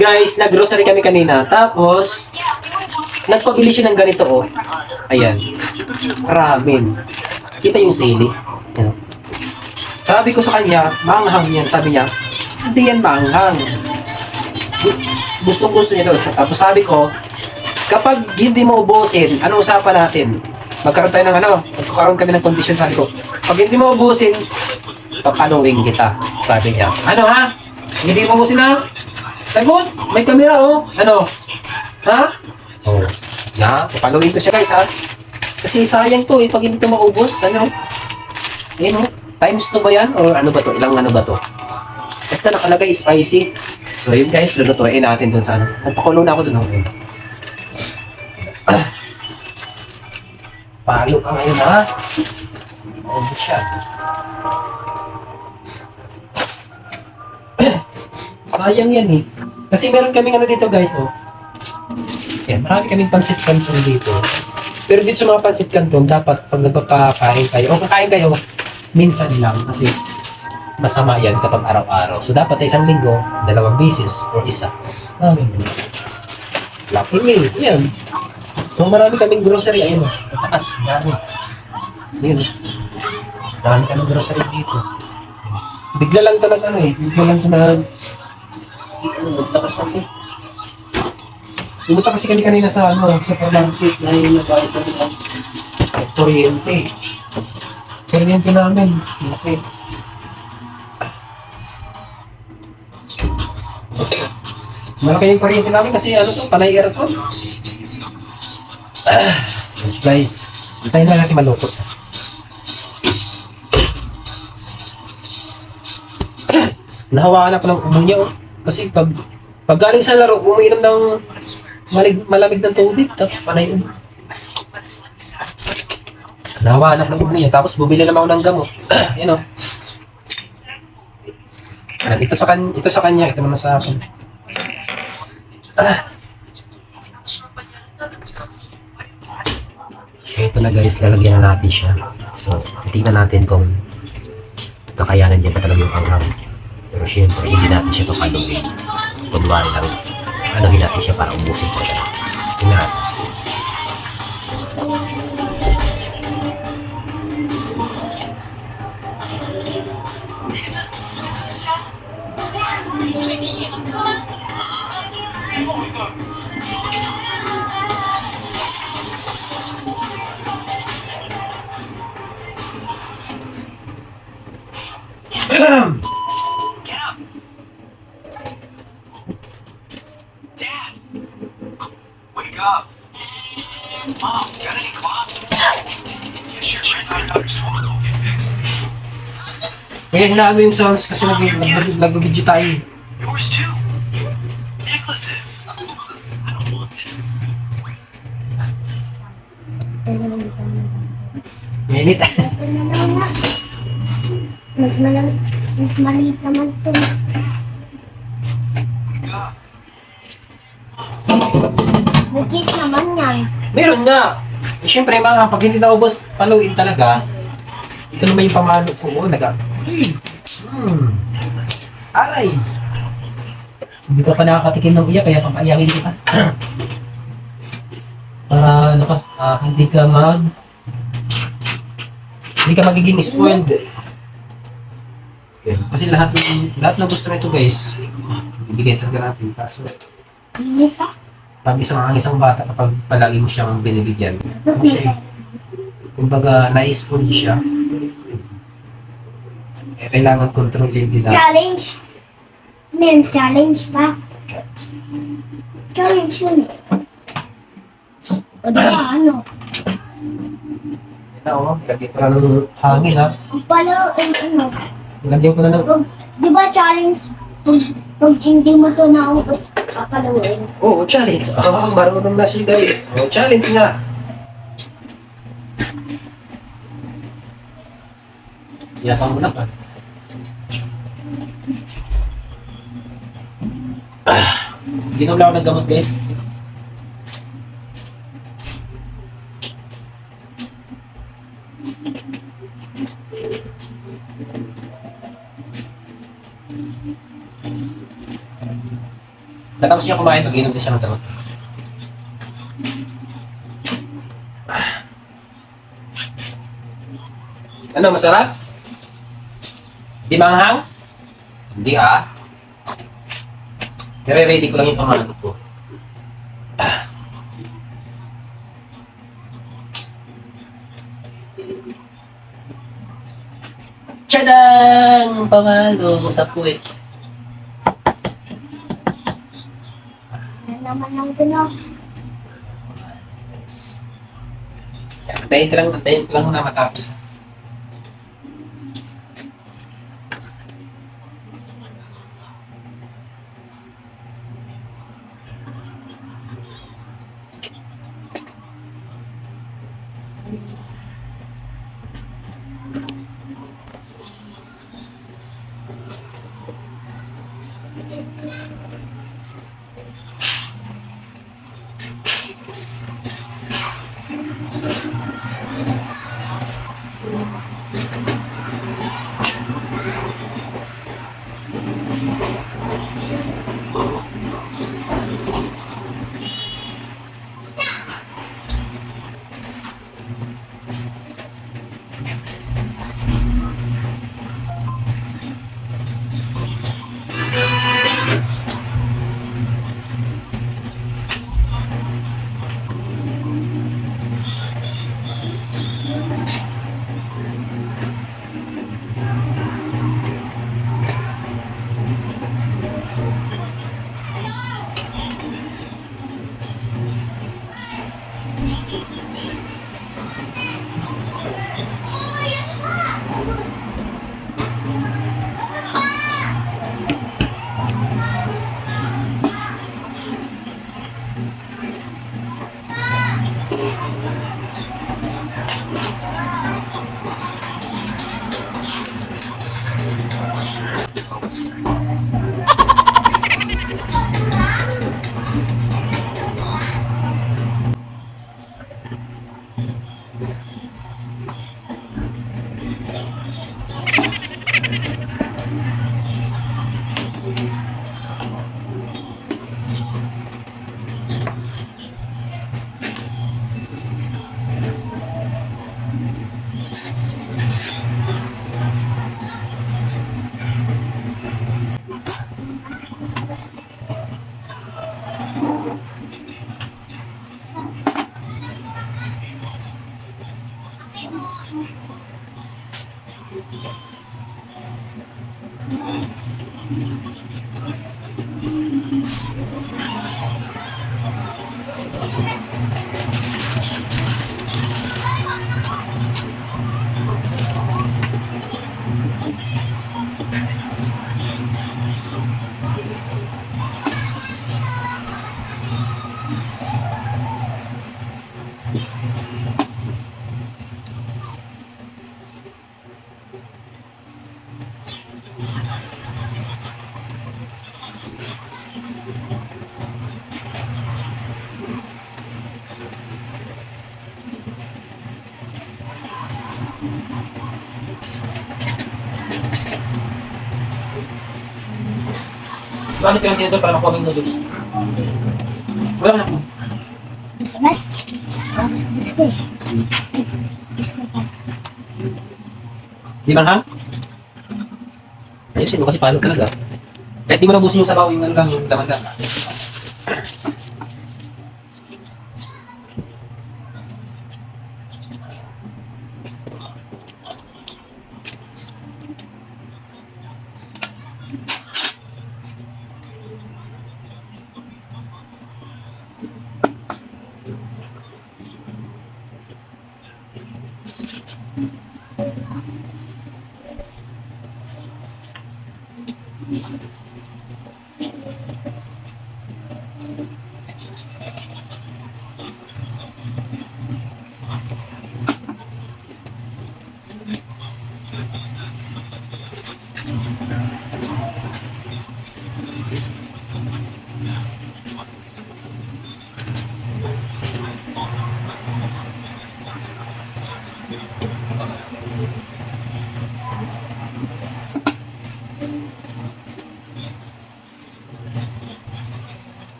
Guys, nag-grocery kami kanina. Tapos, nagpabili siya ng ganito, oh. Ayan. Ramen. Kita yung sili. Ayan. Sabi ko sa kanya, maanghang yan. Sabi niya, hindi yan maanghang. Gustong-gusto niya daw. Tapos sabi ko, kapag hindi mo ubusin, anong usapan natin? Magkaroon tayo ng magkakaroon kami ng kondisyon. Sabi ko, pag hindi mo ubusin, papaluin kita. Sabi niya, ano ha? Hindi mo ubusin ha? Sagot, may kamera oh. Ano? Ha? Oh. Na, papaluin ko siya guys ha. Kasi sayang to pag hindi to maubos. Ano? Ayun oh. Times 2 ba yan? Or ano ba to? Ilang ano ba to? Basta nakalagay spicy. So yun guys, lulutuin natin dun sa ano. Nagpakulo na ako dun. Okay. Palo ka ngayon ha. Maubos siya. Sayang yan eh. Kasi meron kaming ano dito guys oh. Yan, marami kaming pansit canton dito. Pero dito sa mga pansit canton, dapat pag nagpapakain kayo, o kakain kayo, minsan lang kasi masama yan kapag araw-araw. So dapat sa isang linggo, 2 beses o isa. Lucky me. Yan. So marami kaming grocery. Ayun o. Mataas. Dami. Ayun o. Marami kaming grocery dito. Bigla lang talaga Bigla lang talaga. Magtakas lang eh. Pumunta kasi kami kanina sa supermarket na yung nagbayad kami ng kuryente. Kuryente namin. Okay. Malaki yung kuryente namin kasi panay aircon. Guys, hintayin na natin malupot. Nahawakan ako ng umo niya kasi pag galing sa laro, umiinom ng malamig ng tubig, tapos panay umo. Nahawakan ako ng umo niya, tapos bumili naman ako ng gamot. Yan o. Ito sa kanya, ito naman sa akin. Ito na guys, lalagyan na natin siya. So, tingnan natin kung kakayanan niya pa talaga yung anghang. Pero syempre, hindi natin siya papaluin. Kunwari lang, natin siya para ubusin ko. Tingnan natin. Get up! Dad! Wake up! Mom, got any cloth? Yeah, sure, my daughter's phone will get fixed. Kaya hinaano yung sounds kasi nag-video tayo. Yours too. Necklaces. I don't want this. Minit. Mas maliit naman ito. Wake up. May kiss naman yan. Meron nga. Siyempre, pag hindi naubos, paluin talaga. Ito naman yung pamalo ko. Aray! Hindi ka pa nakakatikim ng iyak, kaya papaiyakin kita. Para, hindi ka magiging spoiled. Okay. Kasi lahat ng gusto nito guys, ibigay talaga natin. Kaso, Minit pa. pag isang bata kapag palagi mo siyang binibigyan, kumbaga na-spoil siya. Kaya kailangan kontrolin din natin. Challenge. Ano yun? Challenge pa? Challenge yun eh. O diba ano? Ito lagyan ko na ng hangin ha. Palo, ano? Lagyan ko na ng... Diba challenge? Pag hindi mo ito naubos, papaluin. Oo, challenge. Marunong na siya guys. Challenge nga. Yapang mo na pa. Ginom lang ako ng gamot guys. Natapos niya kumain, mag-inom din siya ng gamot. Ano, masarap? Di manghang? Hindi ha. Nire-ready ko lang yung pamatot ko. Tadang! Pamalo sa puwet. Yan naman ang gano'n. Antayin ko lang muna matapos. Gamit ko lang tinidor para makuha mo yung noodles. Wala na. Masarap. Ang gusto eh. Gusto pa. Di ba ha? Ayusin mo kasi palo talaga. Kahit di mo nabusin yung sabaw, yung ano lang, yung laman lang.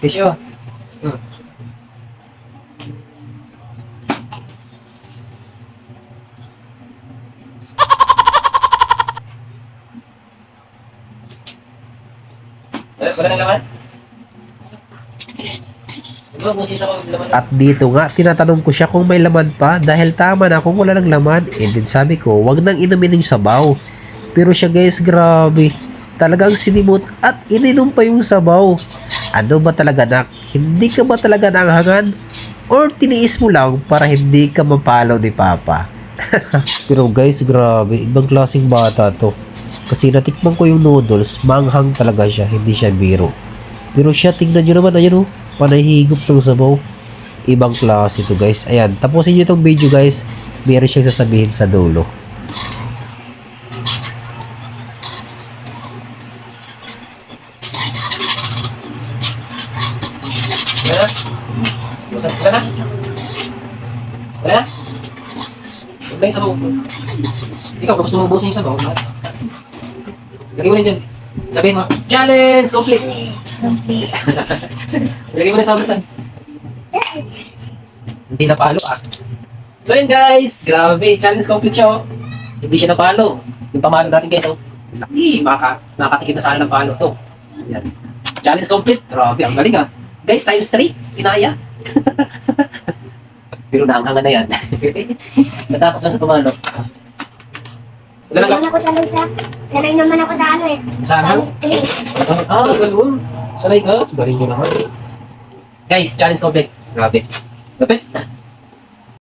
Tissue. Hmm. Wala nang laman? Ito, kung sisa ko laman. At dito nga, tinatanong ko siya kung may laman pa dahil tama na kung wala ng laman. And then sabi ko, wag nang inumin yung sabaw. Pero siya guys, grabe. Talagang sinimot at ininom pa yung sabaw. Ano ba talaga nak? Hindi ka ba talaga naanghangan? Or tiniis mo lang para hindi ka mapalaw ni Papa? Pero guys, grabe. Ibang klaseng bata to. Kasi natikman ko yung noodles, manghang talaga siya, hindi siya biro. Pero siya, tingnan nyo naman, ayan o, panahigop ng sabaw. Ibang klase to guys. Ayan, tapusin nyo itong video guys. Meron siyang sasabihin sa dulo. Wala na? Masarap ka na? Wala na? Huwag na yung sabaw. Ikaw, kung gusto mong ubusin yung sabaw, lagay mo rin dyan. Sabihin mo, challenge complete! Complete. Lagay mo rin sa ubusan. Hindi napalo ah. So yun guys, grabe, challenge complete siya oh. Hindi siya napalo. Yung pamalo natin guys oh. Laki, makakatikim na sana ng palo to. Yan. Challenge complete, grabe, ang galing ah. Guys, times 3, inaya. Pero naanghangan na yan. Natakot lang sa pamalo. Wala Naman ako sanay sa... Sanay naman ako sa ano eh. Sa ano? Times 3. Ganun. Sanay ka? Galing ko naman. Guys, challenge complete. Grabe. Lapit.